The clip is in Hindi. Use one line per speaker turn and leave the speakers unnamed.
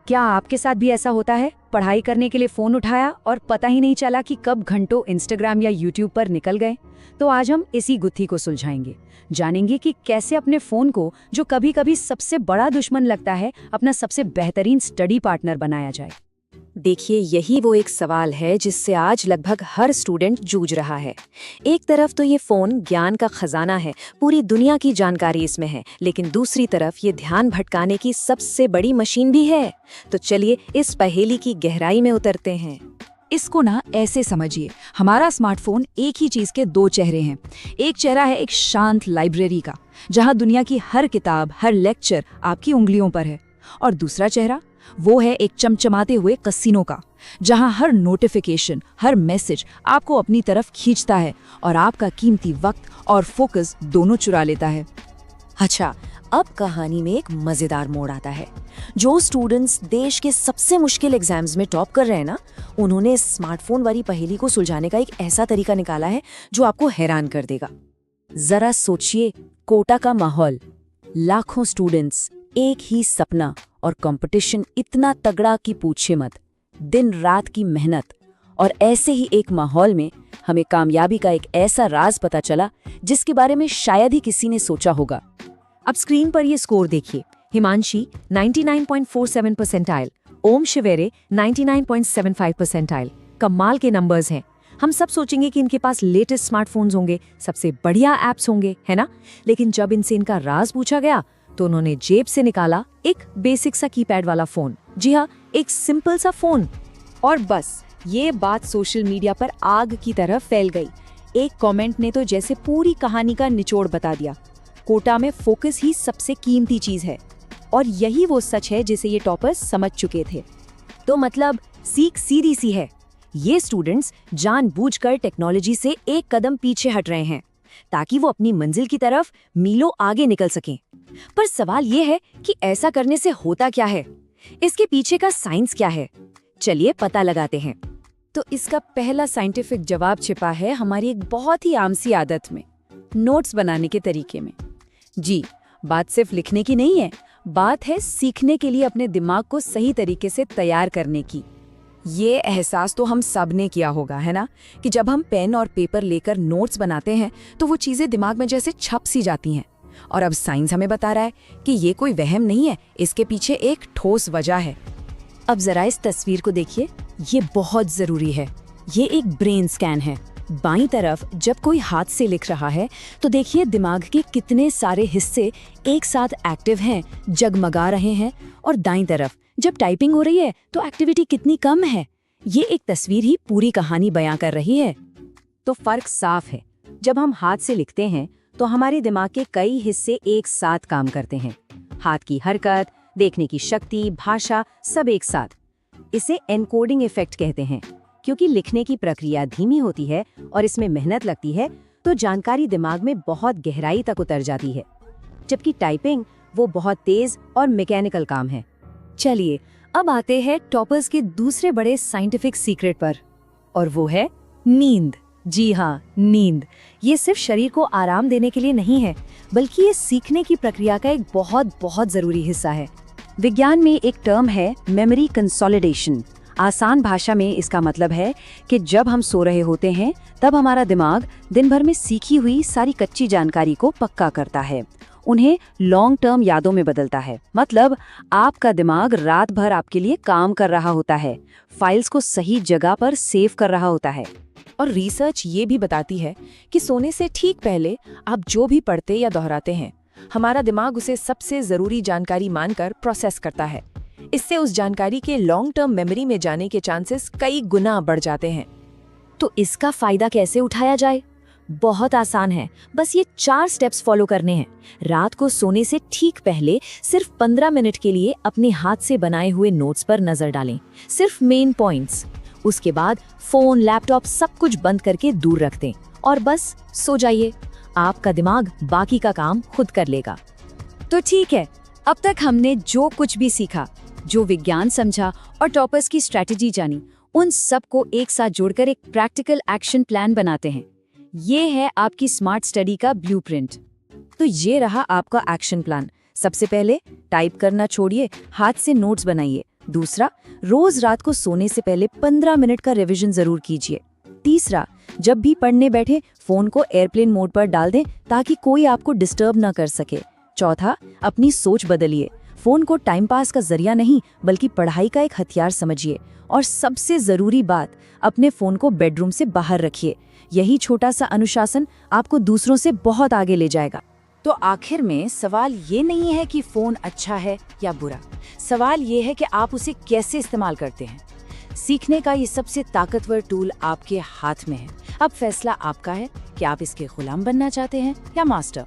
क्या आपके साथ भी ऐसा होता है? पढ़ाई करने के लिए फोन उठाया और पता ही नहीं चला कि कब घंटों इंस्टाग्राम या यूट्यूब पर निकल गए। तो आज हम इसी गुत्थी को सुलझाएंगे, जानेंगे कि कैसे अपने फोन को, जो कभी कभी सबसे बड़ा दुश्मन लगता है, अपना सबसे बेहतरीन स्टडी पार्टनर बनाया जाए।
देखिए, यही वो एक सवाल है जिससे आज लगभग हर स्टूडेंट जूझ रहा है। एक तरफ तो ये फ़ोन ज्ञान का खजाना है, पूरी दुनिया की जानकारी इसमें है, लेकिन दूसरी तरफ ये ध्यान भटकाने की सबसे बड़ी मशीन भी है। तो चलिए इस पहेली की गहराई में उतरते हैं।
इसको ना ऐसे समझिए, हमारा स्मार्टफोन एक ही चीज के दो चेहरे हैं। एक चेहरा है एक शांत लाइब्रेरी का, जहां दुनिया की हर किताब, हर लेक्चर आपकी उंगलियों पर है। और दूसरा चेहरा वो है एक चमचमाते हुए कसिनो का, जहां हर नोटिफिकेशन, हर मैसेज आपको अपनी तरफ खींचता है और आपका कीमती वक्त और फोकस दोनों चुरा लेता है।
अच्छा, अब कहानी में एक मजेदार मोड़ आता है। जो स्टूडेंट्स देश के सबसे मुश्किल एग्जाम्स में टॉप कर रहे हैं ना, उन्होंने स्मार्टफोन वाली पहेली को सुलझाने का एक ऐसा तरीका निकाला है जो आपको हैरान कर देगा। जरा सोचिए, कोटा का माहौल, लाखों स्टूडेंट्स, एक ही सपना और कंपटीशन इतना तगड़ा कि पूछे मत, दिन रात की मेहनत। और ऐसे ही एक माहौल में हमें कामयाबी का एक ऐसा राज पता चला जिसके बारे में शायद ही किसी ने सोचा होगा। अब स्क्रीन पर ये स्कोर देखिए। हिमांशी 99.47 परसेंटाइल, ओम शिवेरे 99.75 परसेंटाइल। कमाल के नंबर्स हैं। हम सब सोचेंगे कि इनके पास लेटेस्ट स्मार्टफोन्स होंगे, सबसे बढ़िया ऐप्स होंगे, है ना? लेकिन जब इनसे इनका राज पूछा गया तो उन्होंने जेब से निकाला एक बेसिक सा कीपैड वाला फोन। जी हाँ, एक सिंपल सा फोन। और बस ये बात सोशल मीडिया पर आग की तरह फैल गई। एक कमेंट ने तो जैसे पूरी कहानी का निचोड़ बता दिया। कोटा में फोकस ही सबसे कीमती चीज है, और यही वो सच है जिसे ये टॉपर्स समझ चुके थे। तो मतलब सीख सीधी सी है, ये स्टूडेंट्स जानबूझकर टेक्नोलॉजी से एक कदम पीछे हट रहे हैं ताकि वो अपनी मंजिल की तरफ मीलों आगे निकल सकें। पर सवाल ये है कि ऐसा करने से होता क्या है? इसके पीछे का साइंस क्या है? चलिए पता लगाते हैं। तो इसका पहला साइंटिफिक जवाब छिपा है हमारी एक बहुत ही आम सी आदत में, नोट्स बनाने के तरीके में। जी, बात सिर्फ लिखने की नहीं है, बात है सीखने के लिए अपने दिमाग को सही तरीके से तैयार करने की। ये एहसास तो हम सब ने किया होगा, है ना, कि जब हम पेन और पेपर लेकर नोट्स बनाते हैं तो वो चीजें दिमाग में जैसे छप सी जाती हैं। और अब साइंस हमें बता रहा है कि ये कोई वहम नहीं है, इसके पीछे एक ठोस वजह है। अब जरा इस तस्वीर को देखिए, ये बहुत जरूरी है। ये एक ब्रेन स्कैन है। बाईं तरफ जब कोई हाथ से लिख रहा है तो देखिए दिमाग के कितने सारे हिस्से एक साथ एक्टिव हैं, जगमगा रहे हैं। और दाईं तरफ जब टाइपिंग हो रही है तो एक्टिविटी कितनी कम है। ये एक तस्वीर ही पूरी कहानी बयां कर रही है। तो फर्क साफ है, जब हम हाथ से लिखते हैं तो हमारे दिमाग के कई हिस्से एक साथ काम करते हैं। हाथ की हरकत, देखने की शक्ति, भाषा, सब एक साथ। इसे एनकोडिंग इफेक्ट कहते हैं। क्योंकि लिखने की प्रक्रिया धीमी होती है और इसमें मेहनत लगती है, तो जानकारी दिमाग में बहुत गहराई तक उतर जाती है, जबकि टाइपिंग वो बहुत तेज और मैकेनिकल काम है। चलिए अब आते हैं टॉपर्स के दूसरे बड़े साइंटिफिक सीक्रेट पर, और वो है नींद। जी हाँ, नींद। ये सिर्फ शरीर को आराम देने के लिए नहीं है, बल्कि ये सीखने की प्रक्रिया का एक बहुत बहुत जरूरी हिस्सा है। विज्ञान में एक टर्म है मेमोरी कंसोलिडेशन। आसान भाषा में इसका मतलब है कि जब हम सो रहे होते हैं तब हमारा दिमाग दिन भर में सीखी हुई सारी कच्ची जानकारी को पक्का करता है, उन्हें लॉन्ग टर्म यादों में बदलता है। मतलब आपका दिमाग रात भर आपके लिए काम कर रहा होता है, फाइल्स को सही जगह पर सेव कर रहा होता है। और रिसर्च ये भी बताती है कि सोने से ठीक पहले आप जो भी पढ़ते या दोहराते हैं, हमारा दिमाग उसे सबसे जरूरी जानकारी मानकर प्रोसेस करता है। इससे उस जानकारी के लॉन्ग टर्म मेमोरी में जाने के चांसेस कई गुना बढ़ जाते हैं। तो इसका फायदा कैसे उठाया जाए? बहुत आसान है, बस ये 4 स्टेप्स फॉलो करने हैं। रात को सोने से ठीक पहले सिर्फ 15 मिनट के लिए अपने हाथ से बनाए हुए नोट्स पर नजर डालें, सिर्फ मेन पॉइंट्स। उसके बाद फोन, लैपटॉप सब कुछ बंद करके दूर रख दें और बस सो जाइए। आपका दिमाग बाकी का काम खुद कर लेगा। तो ठीक है, अब तक हमने जो कुछ भी सीखा, जो विज्ञान समझा और टॉपर्स की स्ट्रैटेजी जानी, उन सब को एक साथ जोड़कर एक प्रैक्टिकल एक्शन प्लान बनाते हैं। ये है आपकी स्मार्ट स्टडी का ब्लूप्रिंट। तो ये रहा आपका एक्शन प्लान। सबसे पहले टाइप करना छोड़िए, हाथ से नोट्स बनाइए, दूसरा, रोज रात को सोने से पहले 15 मिनट का रिवीजन जरूर कीजिए। तीसरा, जब भी पढ़ने बैठे फोन को एयरप्लेन मोड पर डाल दें ताकि कोई आपको डिस्टर्ब ना कर सके। चौथा, अपनी सोच बदलिए, फोन को टाइम पास का जरिया नहीं बल्कि पढ़ाई का एक हथियार समझिए। और सबसे जरूरी बात, अपने फोन को बेडरूम से बाहर रखिए। यही छोटा सा अनुशासन आपको दूसरों से बहुत आगे ले जाएगा।
तो आखिर में सवाल ये नहीं है कि फोन अच्छा है या बुरा, सवाल ये है कि आप उसे कैसे इस्तेमाल करते हैं। सीखने का ये सबसे ताकतवर टूल आपके हाथ में है। अब फैसला आपका है कि आप इसके गुलाम बनना चाहते हैं या मास्टर।